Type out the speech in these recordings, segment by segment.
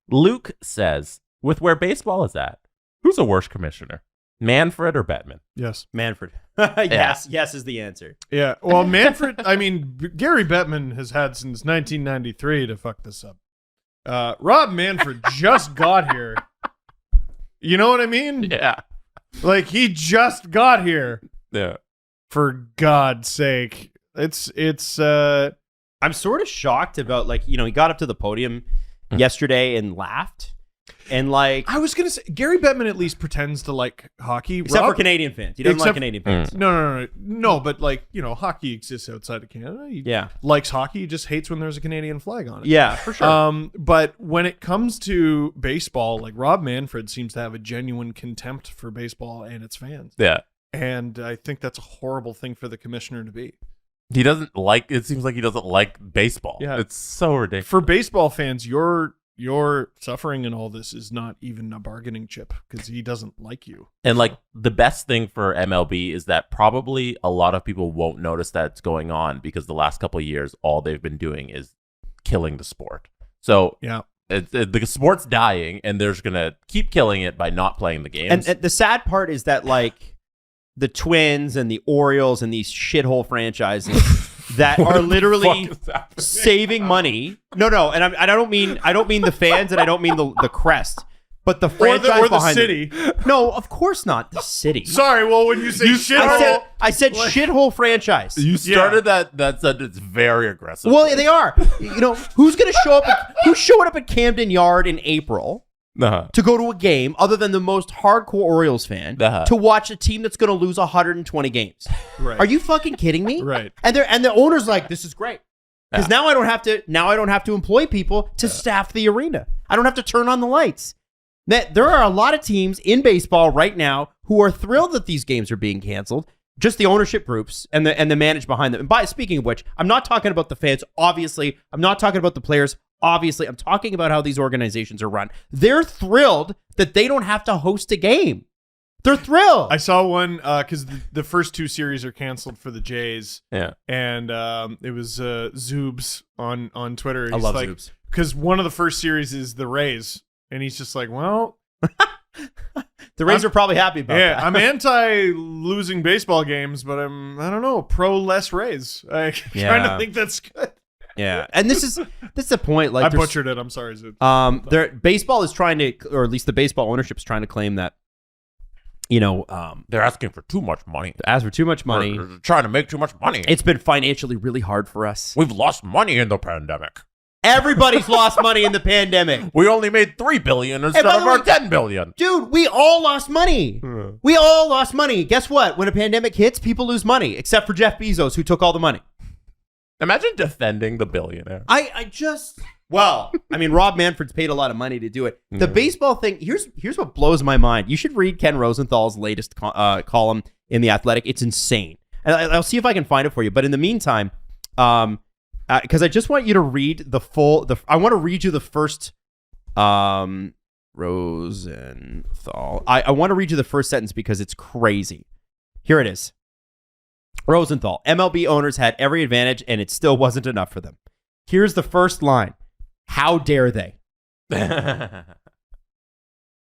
Luke says, with where baseball is at, who's a worse commissioner, Manfred or Bettman? Yes. Manfred. Yes is the answer. Yeah. Well, Manfred, I mean, Gary Bettman has had since 1993 to fuck this up. Rob Manfred just got here. You know what I mean? Yeah. Like, he just got here. Yeah. For God's sake. It's I'm sort of shocked about, like, he got up to the podium yesterday and laughed. And, like, I was going to say, Gary Bettman at least pretends to like hockey. Except for Canadian fans. He doesn't like Canadian fans. No, but, like, hockey exists outside of Canada. He likes hockey. He just hates when there's a Canadian flag on it. Yeah, for sure. But when it comes to baseball, like, Rob Manfred seems to have a genuine contempt for baseball and its fans. Yeah. And I think that's a horrible thing for the commissioner to be. He doesn't like, it seems like he doesn't like baseball. Yeah. It's so ridiculous. For baseball fans, your suffering in all this is not even a bargaining chip because he doesn't like you. And, like, the best thing for MLB is that probably a lot of people won't notice that it's going on because the last couple of years, all they've been doing is killing the sport. So yeah, the sport's dying, and they're just going to keep killing it by not playing the games. And the sad part is that, like, the Twins and the Orioles and these shithole franchises that are literally saving money. No, and I don't mean the fans, and I don't mean the crest, but the franchise or the behind city. No, of course not the city. Sorry, well, when you say shithole, I said shithole franchise. You started that sentence very aggressive. Well, they are. Who's going to show up? Who's showing up at Camden Yard in April? To go to a game other than the most hardcore Orioles fan to watch a team that's going to lose 120 games. Right. Are you fucking kidding me? Right. And the owner's like, this is great. Because now I don't have to employ people to staff the arena. I don't have to turn on the lights. There are a lot of teams in baseball right now who are thrilled that these games are being canceled. Just the ownership groups and the managed behind them. And speaking of which, I'm not talking about the fans, obviously. I'm not talking about the players. Obviously, I'm talking about how these organizations are run. They're thrilled that they don't have to host a game. They're thrilled. I saw one because the first two series are canceled for the Jays. Yeah. And it was Zoobs on Twitter. I love Zoobs. Because one of the first series is the Rays. And he's just like, well... The Rays are probably happy about that. I'm anti-losing baseball games, but I don't know, pro-less Rays. I kind of think that's good. Yeah, and this is the point. Like, I butchered it. I'm sorry, Zoop. Baseball is trying to, or at least the baseball ownership is trying to claim that, they're asking for too much money. Ask for too much money. We're trying to make too much money. It's been financially really hard for us. We've lost money in the pandemic. Everybody's lost money in the pandemic. We only made $3 billion instead of our $10 billion. Dude, we all lost money. We all lost money. Guess what? When a pandemic hits, people lose money, except for Jeff Bezos, who took all the money. Imagine defending the billionaire. Rob Manfred's paid a lot of money to do it. The baseball thing, here's what blows my mind. You should read Ken Rosenthal's latest column in The Athletic. It's insane. And I'll see if I can find it for you. But in the meantime, because I just want you to read I want to read you the first Rosenthal. I want to read you the first sentence because it's crazy. Here it is. Rosenthal, MLB owners had every advantage and it still wasn't enough for them. Here's the first line. How dare they? And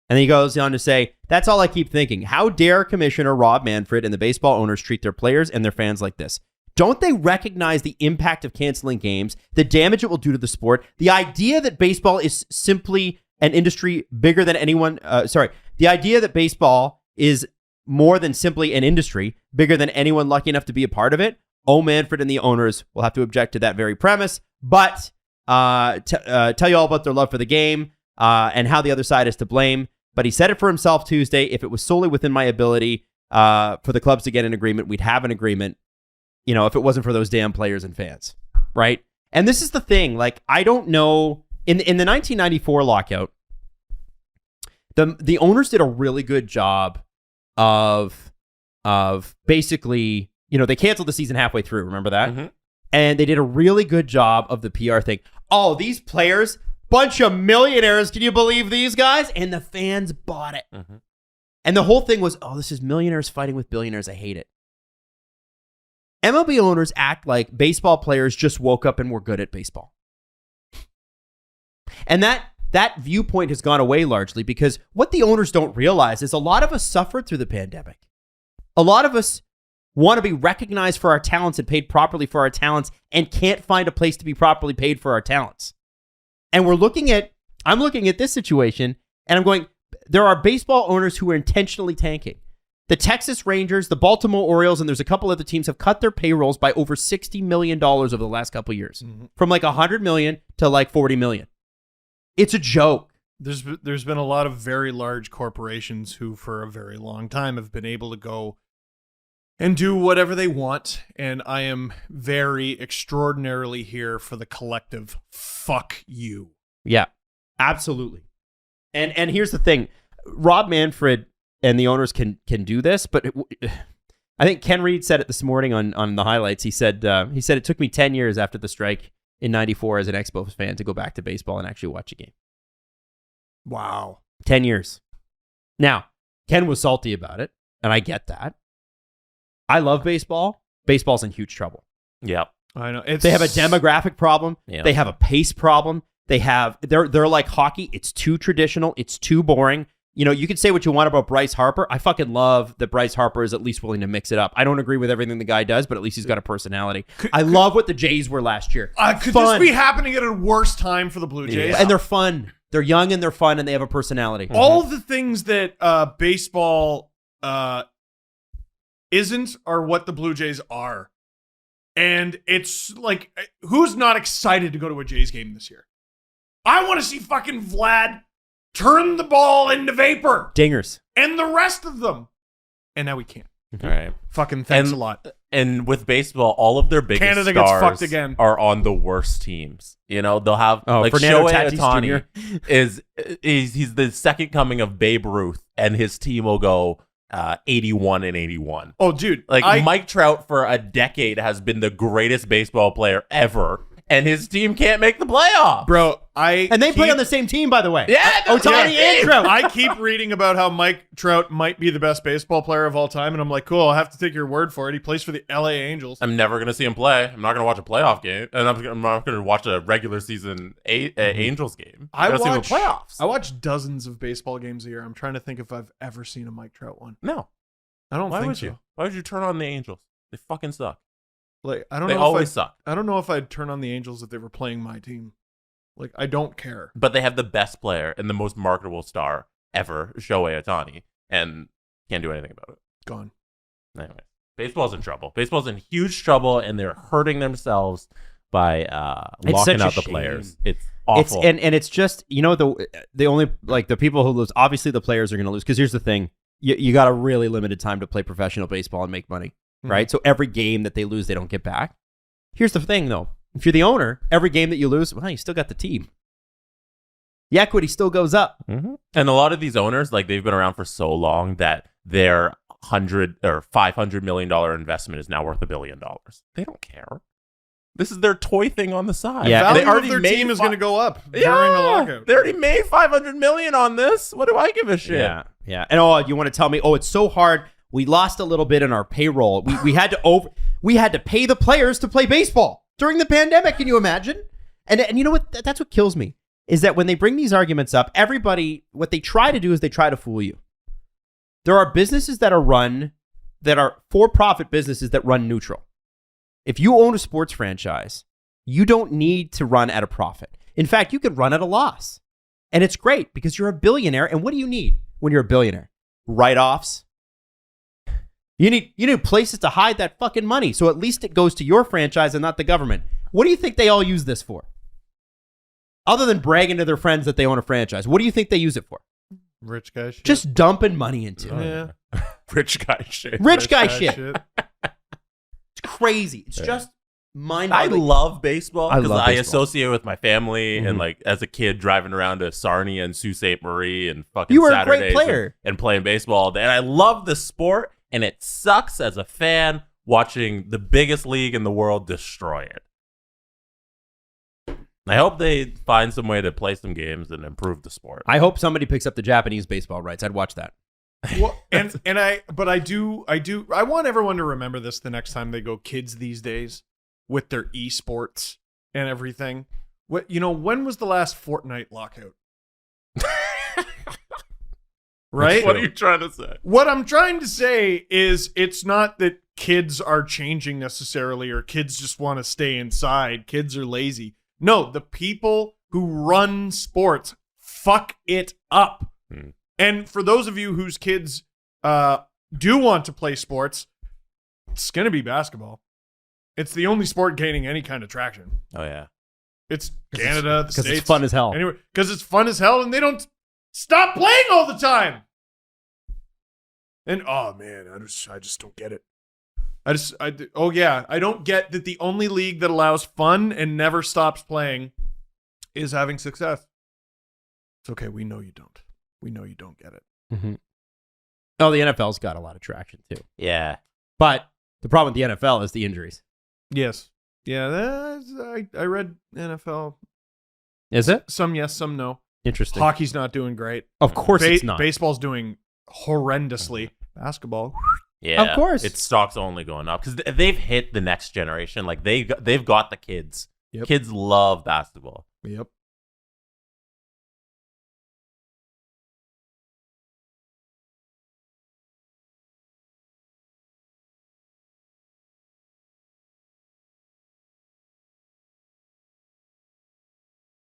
then he goes on to say, that's all I keep thinking. How dare Commissioner Rob Manfred and the baseball owners treat their players and their fans like this? Don't they recognize the impact of canceling games, the damage it will do to the sport, the idea that baseball is simply an industry bigger than anyone, the idea that baseball is more than simply an industry, bigger than anyone lucky enough to be a part of it? Manfred and the owners will have to object to that very premise, but tell you all about their love for the game and how the other side is to blame. But he said it for himself Tuesday. If it was solely within my ability for the clubs to get an agreement, we'd have an agreement, if it wasn't for those damn players and fans, right? And this is the thing. Like, I don't know. In the 1994 lockout, the owners did a really good job of basically, they canceled the season halfway through. Remember that? Mm-hmm. And they did a really good job of the PR thing. Oh, these players, bunch of millionaires. Can you believe these guys? And the fans bought it. Mm-hmm. And the whole thing was, this is millionaires fighting with billionaires. I hate it. MLB owners act like baseball players just woke up and were good at baseball. And that viewpoint has gone away largely because what the owners don't realize is a lot of us suffered through the pandemic. A lot of us want to be recognized for our talents and paid properly for our talents and can't find a place to be properly paid for our talents. And I'm looking at this situation and I'm going, there are baseball owners who are intentionally tanking. The Texas Rangers, the Baltimore Orioles, and there's a couple other teams have cut their payrolls by over $60 million over the last couple of years, from like $100 million to like $40 million. It's a joke. There's been a lot of very large corporations who, for a very long time, have been able to go and do whatever they want, and I am very extraordinarily here for the collective fuck you. Yeah, absolutely. And here's the thing, Rob Manfred and the owners can do this, but I think Ken Reed said it this morning on the highlights. He said it took me 10 years after the strike in '94 as an Expos fan to go back to baseball and actually watch a game. Wow. 10 years. Now, Ken was salty about it, and I get that. I love baseball. Baseball's in huge trouble. Yeah. I know. They have a demographic problem. Yeah. They have a pace problem. They're like hockey. It's too traditional. It's too boring. You know, you can say what you want about Bryce Harper. I fucking love that Bryce Harper is at least willing to mix it up. I don't agree with everything the guy does, but at least he's got a personality. I love what the Jays were last year. Could this be happening at a worse time for the Blue Jays? And they're fun. They're young and they're fun and they have a personality. All of the things that baseball isn't are what the Blue Jays are. And it's like, who's not excited to go to a Jays game this year? I want to see fucking Vlad turn the ball into vapor. Dingers. And the rest of them. And now we can't. All right. Fucking thanks a lot. And with baseball, all of their biggest Canada gets stars fucked again. are on the worst teams. You know, they'll have like Fernando Shohei Tatis Ohtani he's the second coming of Babe Ruth, and his team will go 81-81. Oh, dude. Like Mike Trout for a decade has been the greatest baseball player ever, and his team can't make the playoffs. Bro, and they play on the same team, by the way. Yeah, Ohtani and Trout. I keep reading about how Mike Trout might be the best baseball player of all time, and I'm like, cool, I'll have to take your word for it. He plays for the LA Angels. I'm never going to see him play. I'm not going to watch a playoff game, and I'm not going to watch a regular season Angels game. I see him in playoffs. I watch dozens of baseball games a year. I'm trying to think if I've ever seen a Mike Trout one. No. I don't Why think would so. you? Why would you turn on the Angels? They fucking suck. Like, I don't They know always suck. I don't know if I'd turn on the Angels if they were playing my team. Like, I don't care. But they have the best player and the most marketable star ever, Shohei Ohtani, and can't do anything about it. Gone. Anyway, baseball's in trouble. Baseball's in huge trouble, and they're hurting themselves by locking out the players. It's awful. And it's just, you know, the only, like, the people who lose, obviously the players are going to lose, because here's the thing. You got a really limited time to play professional baseball and make money, right? So every game that they lose, they don't get back. Here's the thing, though. If you're the owner, every game that you lose, well, you still got the team. The equity still goes up. Mm-hmm. And a lot of these owners, like, they've been around for so long that their $100 or $500 million investment is now worth $1 billion. They don't care. This is their toy thing on the side. Yeah, the they value of their team is going to go up during the lockout. They already made $500 million on this. What do I give a shit? Yeah. And you want to tell me, it's so hard. We lost a little bit in our payroll. We had to pay the players to play baseball during the pandemic. Can you imagine? And you know what? That's what kills me is that when they bring these arguments up, everybody, what they try to do is they try to fool you. There are businesses that are for-profit businesses that run neutral. If you own a sports franchise, you don't need to run at a profit. In fact, you could run at a loss. And it's great because you're a billionaire. And what do you need when you're a billionaire? Write-offs. You need places to hide that fucking money. So at least it goes to your franchise and not the government. What do you think they all use this for? Other than bragging to their friends that they own a franchise, what do you think they use it for? Rich guy shit. Just dumping money into it. Yeah. Rich guy shit. Rich guy shit. It's crazy. It's just I mind-boggling. love baseball because love I baseball. associate with my family and like as a kid driving around to Sarnia and Sault Ste. Marie and fucking You were a Saturdays great player. and playing baseball all day. And I love the sport, and it sucks as a fan watching the biggest league in the world destroy it. I hope they find some way to play some games and improve the sport. I hope somebody picks up the Japanese baseball rights. I'd watch that. Well, I want everyone to remember this the next time they go kids these days with their esports and everything. when was the last Fortnite lockout? Right? What are you trying to say? What I'm trying to say is it's not that kids are changing necessarily or kids just want to stay inside. Kids are lazy. No, the people who run sports fuck it up. And for those of you whose kids do want to play sports, it's going to be basketball. It's the only sport gaining any kind of traction. Oh, yeah. It's Canada, the States. Because it's fun as hell. Anyway, because it's fun as hell and they don't stop playing all the time. And oh man, I just don't get it. I don't get that the only league that allows fun and never stops playing is having success. It's okay. We know you don't. We know you don't get it. Mm-hmm. Oh, the NFL's got a lot of traction too. Yeah. But the problem with the NFL is the injuries. Yes. Yeah. I read NFL. Is it? Some yes, some no. Interesting. Hockey's not doing great. Of course it's not. Baseball's doing horrendously. Basketball. Yeah. Of course. Its stock's only going up because they've hit the next generation. Like they've got the kids. Yep. Kids love basketball. Yep.